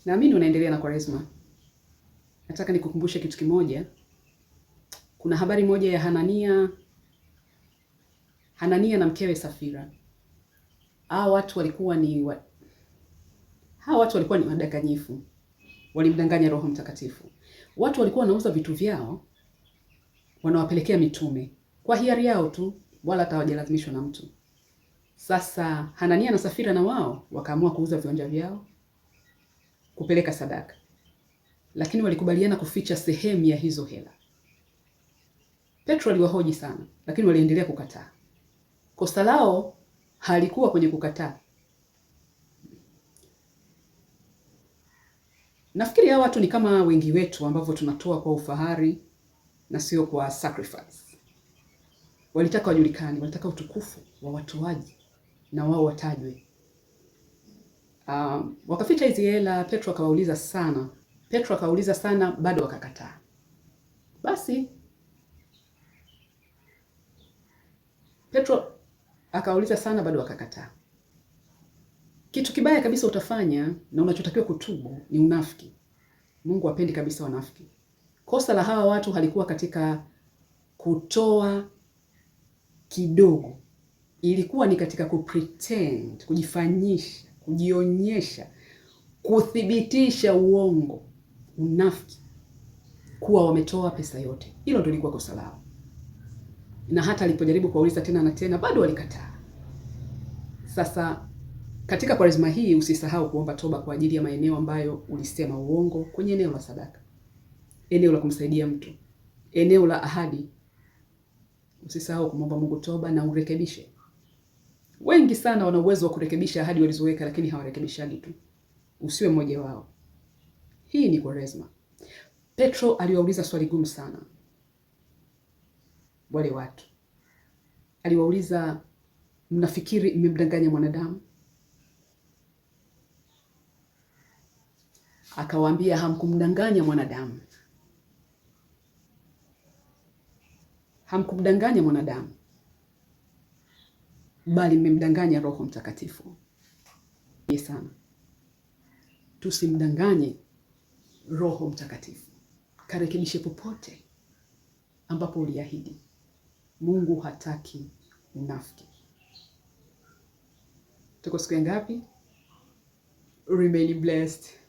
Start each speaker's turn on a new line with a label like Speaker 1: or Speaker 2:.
Speaker 1: Naamini unaendelea na Kwaresma. Nataka nikukumbushe kitu kimoja. Kuna habari moja ya Hanania na mkewe Safira. Hawa watu walikuwa ni wadanganyifu. Walimdanganya Roho Mtakatifu. Watu walikuwa wanauza vitu vyao, wanawapelekea mitume kwa hiari yao tu, wala hata hawajalazimishwa na mtu. Sasa Hanania na Safira na wao wakaamua kuuza viwanja vyao kupeleka sadaka, lakini walikubaliana kuficha sehemu ya hizo hela. Petro aliwahoji sana, lakini waliendelea kukataa. Kosa lao halikuwa kwenye kukataa. Nafikiri hao watu ni kama wengi wetu ambavyo tunatoa kwa ufahari na sio kwa sacrifice. Walitaka wajulikane, walitaka utukufu wa watoaji na wao watajwe. Wakaficha hizi hela. Petro akawauliza sana, bado wakakataa. Basi Petro akauliza sana, bado wakakataa. Kitu kibaya kabisa utafanya na unachotakiwa kutubu ni unafiki. Mungu hapendi kabisa wanafiki. Kosa la hawa watu halikuwa katika kutoa kidogo. Ilikuwa ni katika kupretend, kujifanyisha, kujionyesha, kuthibitisha uongo, unafiki, kuwa wametoa pesa yote. Hilo ndio lilikuwa kosa lao. Na hata alipojaribu kuwauliza tena na tena, bado walikataa. Sasa katika Kwaresma hii usisahau kuomba toba kwa ajili ya maeneo ambayo ulisema uongo, kwenye eneo la sadaka, eneo la kumsaidia mtu, eneo la ahadi. Usisahau kumwomba Mungu toba na urekebishe. Wengi sana wana uwezo wa kurekebisha ahadi walizoweka, lakini hawarekebishagi tu. Usiwe mmoja wao. Hii ni Kwaresma. Petro aliwauliza swali gumu sana wale watu. Aliwauliza, mnafikiri mmemdanganya mwanadamu? Akawaambia, hamkumdanganya mwanadamu. Hamkumdanganya mwanadamu, bali mmemdanganya Roho Mtakatifu. Sana. Tusimdanganye Roho Mtakatifu. Karekebishe popote ambapo uliahidi. Mungu hataki unafiki. Tuko siku ngapi? Remain blessed.